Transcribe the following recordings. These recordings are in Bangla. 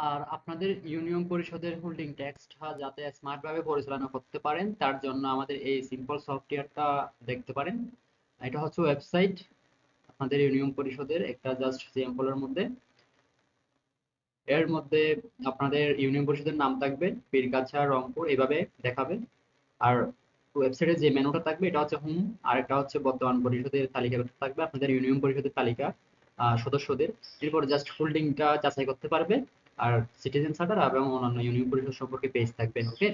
আর আপনাদের ইউনিয়ন পরিষদের হোল্ডিং ট্যাক্সটা যাতে স্মার্ট ভাবে পরিচালনা করতে পারেন তার জন্য আমাদের এই সিম্পল সফটওয়্যারটা দেখতে পারেন। এটা হচ্ছে ওয়েবসাইট আপনাদের ইউনিয়ন পরিষদের, একটা জাস্ট সিম্পলের মধ্যে। এর মধ্যে আপনাদের ইউনিয়ন পরিষদের নাম থাকবে, পীরগাছা রংপুর এইভাবে দেখাবে। আর ওয়েবসাইটে যে মেনুটা থাকবে এটা হচ্ছে হোম, আর একটা হচ্ছে বর্তমান পরিষদের তালিকা থাকবে, আপনাদের ইউনিয়ন পরিষদের তালিকা সদস্যদের। এরপর জাস্ট হোল্ডিংটা যাচাই করতে পারবে। আর সিটিজেন চার্টার এবং অন্যান্য ইউনিয়ন পরিষদ সম্পর্কে পেজ থাকবে। ওকে,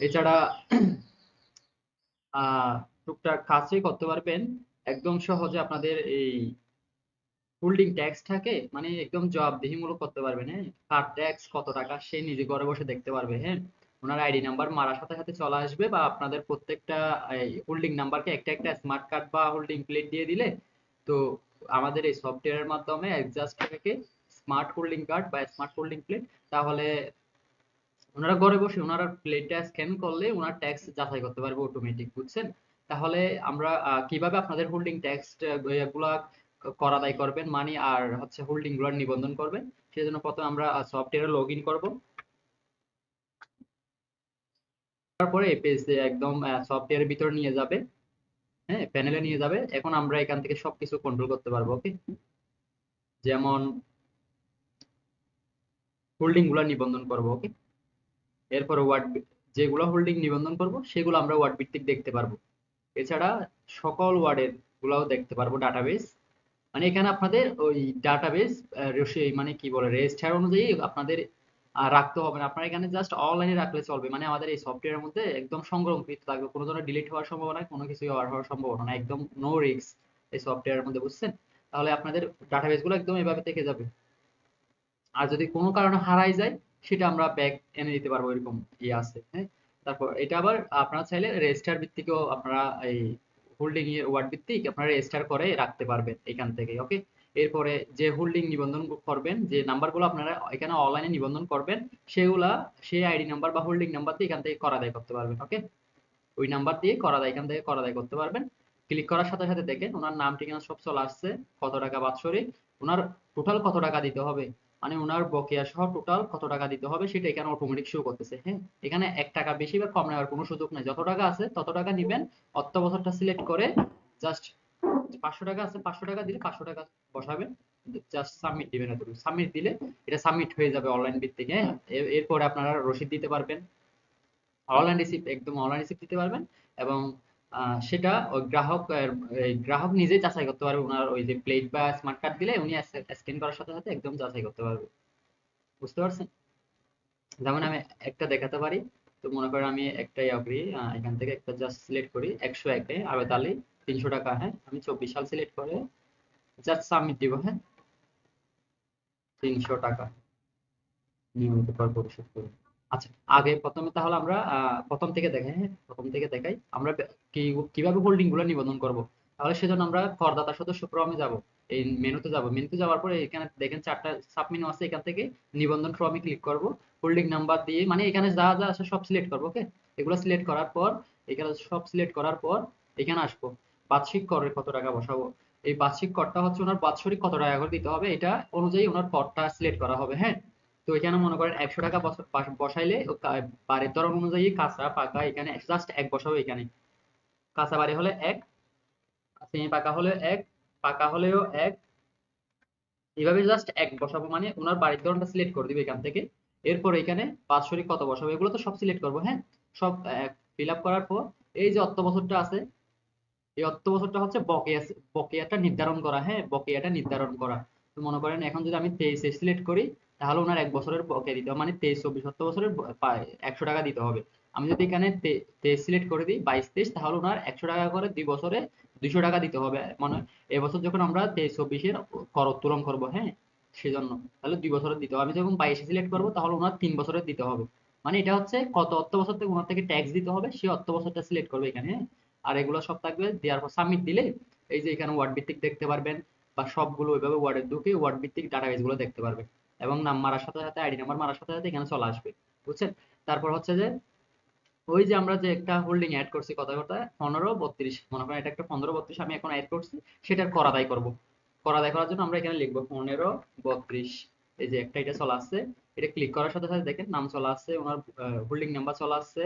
এছাড়া আহ টুকটাক কাজই করতে পারবেন একদম সহজে। আপনাদের এই হোল্ডিং ট্যাক্সটাকে মানে একদম জবাবদিহিমূলক করতে পারবেন। হ্যাঁ, কার ট্যাক্স কত টাকা সে নিজে ঘরে বসে দেখতে পারবে। হ্যাঁ, ওনার আইডি নাম্বার মারার সাথে সাথে চলে আসবে, বা আপনাদের প্রত্যেকটা হোল্ডিং নাম্বারকে একটা একটা স্মার্ট কার্ড বা হোল্ডিং প্লেট দিয়ে দিলে তো আমাদের এই সফটওয়্যারের মাধ্যমে জাস্ট এটাকে স্মার্ট হোল্ডিং কার্ড বা স্মার্ট হোল্ডিং প্লেট, তাহলে ওনারা ঘরে বসে ওনারা প্লেটটা স্ক্যান করলে ওনার ট্যাক্স যাচাই করতে পারবে অটোমেটিক। বুঝছেন? তাহলে আমরা কিভাবে আপনাদের হোল্ডিং ট্যাক্স গুলা কর আদায় করবেন মানে, আর হচ্ছে হোল্ডিং গুলার নিবন্ধন করবেন, সেজন্য প্রথমে আমরা সফটওয়্যারে লগ ইন করবো। তারপরে এই পেজে একদম সফটওয়্যারের ভিতর নিয়ে যাবে। হ্যাঁ, প্যানেলে নিয়ে যাবে। এখন আমরা এখান থেকে সবকিছু কন্ট্রোল করতে পারবো। ওকে, যেমন হোল্ডিং গুলা নিবন্ধন করবো। ওকে, এরপরে ওয়ার্ড যেগুলো হোল্ডিং নিবন্ধন করব সেগুলো আমরা ওয়ার্ড ভিত্তিক দেখতে পারবো। এছাড়া সকল ওয়ার্ডের গুলাও দেখতে পারবো ডাটাবেস। মানে এখানে আপনাদের ওই ডাটাবেস মানে কি বলে রেজিস্টার অনুযায়ী আপনাদের রাখতে হবে না। আপনারা এখানে জাস্ট অনলাইনে রাখলে চলবে। মানে আমাদের এই সফটওয়্যারের মধ্যে একদম সংরক্ষিত থাকবে, কোনো ধরনের ডিলিট হওয়ার সম্ভাবনা নাই, কোনো কিছু হওয়ার সম্ভাবনা নাই, একদম নো রিস্ক এই সফটওয়্যারের মধ্যে। বুঝছেন? তাহলে আপনাদের ডাটাবেস গুলো একদম এভাবে থেকে যাবে। আর যদি কোনো কারণে হারাই যায় সেটা আমরা ব্যাক এনে দিতে পারবো, এরকম ইয়ে আছে। হ্যাঁ, তারপর এটা আবার আপনারা চাইলে রেজিস্টার ভিত্তিকও আপনারা এই হোল্ডিং এর ওয়ার্ড ভিত্তিক আপনারা রেজিস্টার করে রাখতে পারবেন এখান থেকে। ওকে, এরপরে যে হোল্ডিং নিবন্ধন করবেন, যে নাম্বারগুলো আপনারা এখানে অনলাইনে নিবন্ধন করবেন সেগুলা সেই আইডি নাম্বার বা হোল্ডিং নাম্বার দিয়ে এখান থেকে করা দায় করতে পারবেন। ওকে, ওই নাম্বার দিয়ে করা দায় এখান থেকে করা দায় করতে পারবেন। ক্লিক করার সাথে সাথে দেখেন ওনার নাম ঠিকানা সব চলে আসছে, কত টাকা বাৎসরিক, ওনার টোটাল কত টাকা দিতে হবে, মানে ওনার বকেয়া সহ টোটাল কত টাকা দিতে হবে সেটা এখানে অটোমেটিক শো করতেছে। হ্যাঁ, এখানে 1 টাকা বেশি বা কম নেওয়ার কোনো সুযোগ নেই, যত টাকা আছে তত টাকা নিবেন। অর্থ বছরটা সিলেক্ট করে জাস্ট 500 টাকা আছে 500 টাকা দিলে 500 টাকা বসাবেন, জাস্ট সাবমিট দিবেন। এতটুকু সাবমিট দিলে এটা সাবমিট হয়ে যাবে অনলাইন ভিত্তিক। হ্যাঁ, এরপরে আপনারা রসিদ দিতে পারবেন, অনলাইন রিসিপ্ট, একদম অনলাইন রিসিপ্ট দিতে পারবেন। এবং সেটা ওই গ্রাহক এই গ্রাহক নিজেই যাচাই করতে পারবে। ওনার ওই যে প্লেট বা স্মার্ট কার্ড দিলে উনি স্ক্যান করার সাথে সাথে একদম যাচাই করতে পারবে। বুঝতে পারছেন? যেমন আমি একটা দেখাতে পারি। তো মনে করেন আমি একটাই অগ্রি এখান থেকে একটা জাস্ট সিলেক্ট করি 101 আবেদ আলী 300 টাকা। হ্যাঁ, আমি 24 সাল সিলেক্ট করে জাস্ট সাবমিট দিব। হ্যাঁ, 300 টাকা নিয়মিত কর পরিশোধ করি। আচ্ছা, আগে প্রথমে তাহলে আমরা প্রথম থেকে দেখাই। হ্যাঁ, প্রথম থেকে দেখাই আমরা কি কিভাবে হোল্ডিং গুলো নিবন্ধন করব। তাহলে সেজন্য আমরা করদাতা সদস্য ক্রমে যাব, এই মেনুতে যাব। মেনুতে যাওয়ার পরে এখানে দেখেন 4টা সাব মেনু আছে, এখান থেকে নিবন্ধন ক্রমে ক্লিক করব। হোল্ডিং নাম্বার দিয়ে মানে এখানে যা যা আছে সব সিলেক্ট করব। ওকে, এগুলো সিলেক্ট করার পর এখানে সব সিলেক্ট করার পর এখানে আসবো বার্ষিক করের কত টাকা বসাবো। এই বার্ষিক করটা হচ্ছে ওনার বাৎসরিক কত টাকা করে দিতে হবে, এটা অনুযায়ী ওনার করটা সিলেক্ট করা হবে। হ্যাঁ, তো এখানে মনে করেন 100 টাকা বসাইলে বাড়ির ধরন অনুযায়ী কাঁচা পাকা এখানে জাস্ট এক বসাবো। এখানে কাঁচা বাড়ি হলে এক, সেমি পাকা হলে এক, পাকা হলেও এক, এইভাবে জাস্ট এক বসাবো। মানে ওনার বাড়ির ধরনটা সিলেক্ট করে দিবে এখান থেকে। এরপর এখানে বাৎসরিক কত বসাবো এগুলো তো সব সিলেক্ট করবো। হ্যাঁ, সব ফিল আপ করার পর এই যে অর্থ বছরটা আছে, এই অর্থ বছরটা হচ্ছে বকেয়াটা নির্ধারণ করা। হ্যাঁ, বকেয়াটা নির্ধারণ করা। তো মনে করেন এখন যদি আমি 23 সিলেক্ট করি তাহলে ওনার 1 বছরের বকেয়া দিতে হবে, মানে 23-24 অর্থ বছরের 100 টাকা দিতে হবে। আমি যদি এখানে 23 সিলেক্ট করে দিই 22-23, তাহলে ওনার 100 টাকা করে 2 বছরে 200 টাকা দিতে হবে। মানে এবছর যখন আমরা 23-24-এর কর উত্তোলন করবো, হ্যাঁ, সেজন্য তাহলে 2 বছরের দিতে হবে। আমি যখন 22 সিলেক্ট করবো তাহলে ওনার 3 বছরের দিতে হবে। মানে এটা হচ্ছে কত অর্থ বছর থেকে ওনার থেকে ট্যাক্স দিতে হবে সেই অর্থ বছরটা সিলেক্ট করবে এখানে। হ্যাঁ, আর এগুলো সব থাকবে। দেওয়ার পর সাবমিট দিলে এই যে এখানে ওয়ার্ড ভিত্তিক দেখতে পারবেন, বা সবগুলো ওইভাবে ওয়ার্ডে ঢুকে ওয়ার্ড ভিত্তিক ডাটাবেস গুলো দেখতে পারবেন। এবং নাম মারার সাথে সাথে আইডি নাম্বার মারার সাথে সাথে এখানে চলে আসবে। বুঝছেন? তারপর হচ্ছে যে ওই যে আমরা যে একটা হোল্ডিং অ্যাড করছি কথা কথা 15-32, মনে করেন এটা একটা 15-32 আমি এখন অ্যাড করছি, সেটার কর আদায় করবো। কর আদায় করার জন্য আমরা এখানে লিখবো 15-32। এই যে একটা এটা চলে আসছে, এটা ক্লিক করার সাথে সাথে দেখেন নাম চলে আসছে, ওনার হোল্ডিং নাম্বার চলে আসছে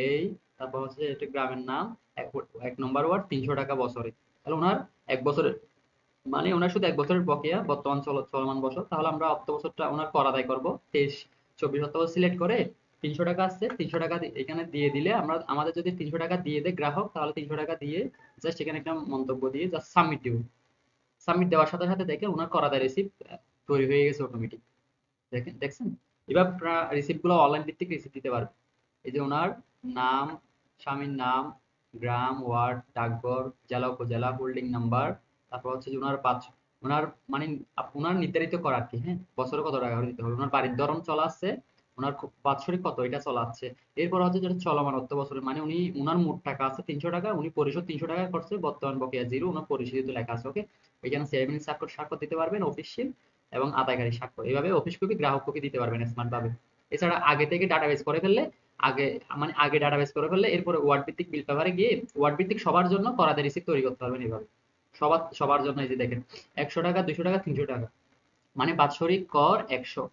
এই, তারপর হচ্ছে এটা গ্রামের নাম, এক এক নম্বর ওয়ার্ড, 300 টাকা বছরে। তাহলে ওনার এক বছরের মানে ওনার শুধু এক বছরের বকেয়া বর্তমান চলমান বছর। তাহলে আমরা অর্থ বছরটা ওনার কর আদায় করবো 23-24 অর্থ বছর সিলেক্ট করে 300 টাকা আসছে, 300 টাকা এখানে দিয়ে দিলে আমরা, আমাদের যদি 300 টাকা দিয়ে দেয় গ্রাহক, তাহলে 300 টাকা দিয়ে জাস্ট এখানে একটা মন্তব্য দিয়ে জাস্ট সাবমিট দিব। সাবমিট দেওয়ার সাথে সাথে দেখে ওনার কর আদায় রিসিপ্ট তৈরি হয়ে গেছে অটোমেটিক। দেখেন, দেখছেন? এবার আপনারা রিসিপ্ট গুলো অনলাইন ভিত্তিক রিসিপ্ট দিতে পারবেন। এই যে ওনার নাম, স্বামীর নাম, গ্রাম, ওয়ার্ড, ডাকঘর, জেলা, উপজেলা, হোল্ডিং নাম্বার, তারপর হচ্ছে যে ওনার ওনার মানে ওনার নির্ধারিত করা আর কি, হ্যাঁ, বছরে কত টাকা করে দিতে হবে, ওনার বাড়ির ধরন চলা আছে, ওনার বাৎসরিক কত এটা চলা আছে। এরপর হচ্ছে যেটা চলমান অর্থ বছরে, মানে উনি ওনার মোট টাকা আছে 300 টাকা, উনি পরিশোধ 300 টাকা করছে, বর্তমান বকেয়া জিরো, ওনার পরিশোধিত লেখা আছে। ওকে, এখানে সেভিংস স্বাক্ষর স্বাক্ষর দিতে পারবেন অফিসিয়াল, এবং আদায়কারী স্বাক্ষর। এইভাবে অফিস কপি, গ্রাহক কপি দিতে পারবেন স্মার্ট ভাবে। এছাড়া আগে থেকে ডাটাবেস করে ফেললে, আগে মানে আগে ডাটাবেস করে ফেললে এরপরে ওয়ার্ড ভিত্তিক বিল পেপারে গিয়ে ওয়ার্ড ভিত্তিক সবার জন্য করাতে রিসিপ্ট তৈরি করতে পারবেন এইভাবে। সবার সবার জন্য এই যে দেখেন 100 টাকা, 200 টাকা, 300 টাকা, মানে বাৎসরিক কর 100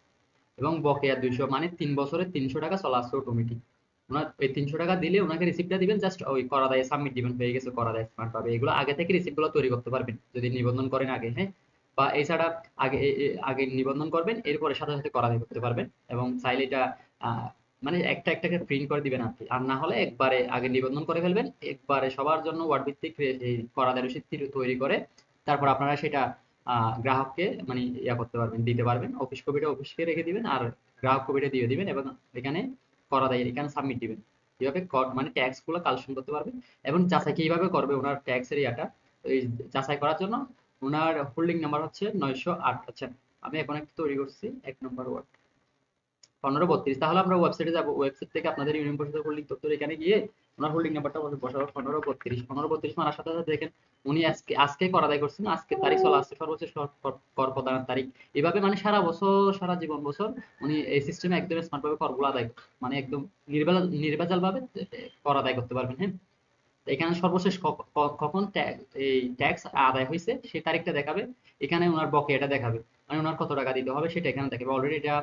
এবং বকেয়া 200, মানে 3 বছরে 300 টাকা চলে আসছে অটোমেটিক। ওনার এই 300 টাকা দিলে ওনাকে রিসিপ্টটা দিবেন, জাস্ট ওই করা দেয় সাবমিট দিবেন, হয়ে গেছে করা দেয় স্মার্ট পাবে। এগুলো আগে থেকে রিসিপ্ট গুলো তৈরি করতে পারবেন যদি নিবন্ধন করেন আগে, হ্যাঁ। বা এছাড়া আগে আগে নিবন্ধন করবেন, এরপরে সাথে সাথে করা দেয় করতে পারবেন, এবং চাইলে এটা আহ, মানে একটা একটা প্রিন্ট করে দিবেন আর কি। আর না হলে একবারে আগে নিবন্ধন করে ফেলবেন, একবারে সবার জন্য ওয়ার্ড ভিত্তিক এই করা দেয় রসিদ তৈরি করে তারপর আপনারা সেটা গ্রাহককে মানে করতে পারবেন, দিতে পারবেন। অফিস কপিটা অফিসকে রেখে দিবেন, আর গ্রাহক কপিটা দিয়ে দিবেন, এবং এখানে করা দেয় এখানে সাবমিট দিবেন। এইভাবে মানে ট্যাক্স গুলো কালেকশন করতে পারবেন। এবং যাচাই কিভাবে করবে ওনার ট্যাক্স এর ইয়াটা, এই যাচাই করার জন্য ওনার হোল্ডিং নাম্বার হচ্ছে 908। আচ্ছা, আমি এখন একটা তৈরি করছি 1 নম্বর ওয়ার্ড 1532। তাহলে আমরা ওয়েবসাইটে যাবো, ওয়েবসাইট থেকে আপনাদের ইউনিয়ন পরিষদের হোল্ডিং তথ্য এখানে গিয়ে ওনার হোল্ডিং নাম্বারটা বসাবো 1532। 1532 মারার সাথে সাথে দেখেন উনি আজকে আজকে কর আদায় করছেন, আজকে তারিখ চলে আসছে সর্বোচ্চ কর প্রদানের তারিখ। এভাবে মানে সারা বছর, সারা জীবন বছর উনি এই সিস্টেমে একদম স্মার্ট ভাবে করগুলো আদায়, মানে একদম নির্ভেজাল ভাবে কর আদায় করতে পারবেন, হ্যাঁ। এখানে সর্বশেষ কখন এই ট্যাক্স আদায় হয়েছে সেই তারিখটা দেখাবে, এখানে ওনার বকেয়াটা দেখাবে, মানে ওনার কত টাকা দিতে হবে সেটা এখানে দেখাবে। অলরেডি এটা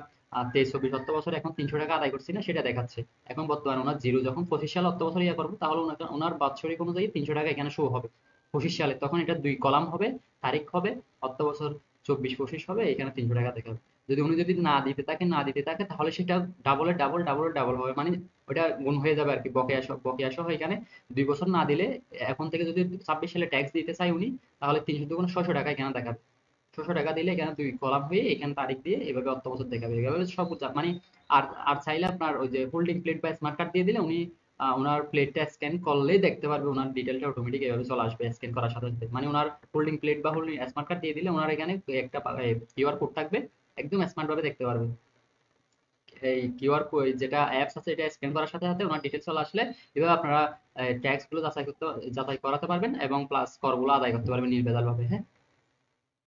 23-24 অর্থ বছর এখন 300 টাকা আদায় করছি না সেটা দেখাচ্ছে। এখন বর্তমানে ওনার জিরো, যখন 25 সাল অর্থ বছর করবো তাহলে ওনার বাৎসরিক অনুযায়ী 300 টাকা এখানে শো হবে 25 সালে, তখন এটা 2 কলাম হবে, তারিখ হবে, অর্থ বছর 24-25 হবে, এখানে 300 টাকা দেখাবে। যদি উনি যদি না দিতে থাকে তাহলে সেটা ডাবলের ডাবল ডাবলের ডাবল হবে, মানে ওটা গুণ হয়ে যাবে আর কি, বকেয়া সহ এখানে 2 বছর না দিলে, এখন থেকে যদি 26 সালে ট্যাক্স দিতে চাই উনি, তাহলে 300 × 600 টাকা এখানে দেখাবে। 600 টাকা দিলে এখানে 2 কলাম হয়ে এখানে তারিখ দিয়ে এভাবে অর্থ বছর দেখাবে। এভাবে সব মানে আর আর চাইলে আপনার ওই যে হোল্ডিং প্লেট বা স্মার্ট কার্ড দিয়ে দিলে উনি ওনার প্লেটটা স্ক্যান করলেই দেখতে পারবে, ওনার ডিটেলটা অটোমেটিক এভাবে চলে আসবে স্ক্যান করার সাথে সাথে। মানে ওনার হোল্ডিং প্লেট বা হোল্ডিং স্মার্ট কার্ড দিয়ে দিলে ওনার এখানে একটা কিউআর কোড থাকবে, একদম স্মার্ট ভাবে দেখতে পারবে। এই কিউআর কোড যেটা অ্যাপস আছে এটা স্ক্যান করার সাথে সাথে ওনার ডিটেলস চলে আসলে এভাবে আপনারা ট্যাক্স গুলো যাচাই করাতে পারবেন, এবং প্লাস করগুলো আদায় করতে পারবেন নির্ভেজাল ভাবে, হ্যাঁ।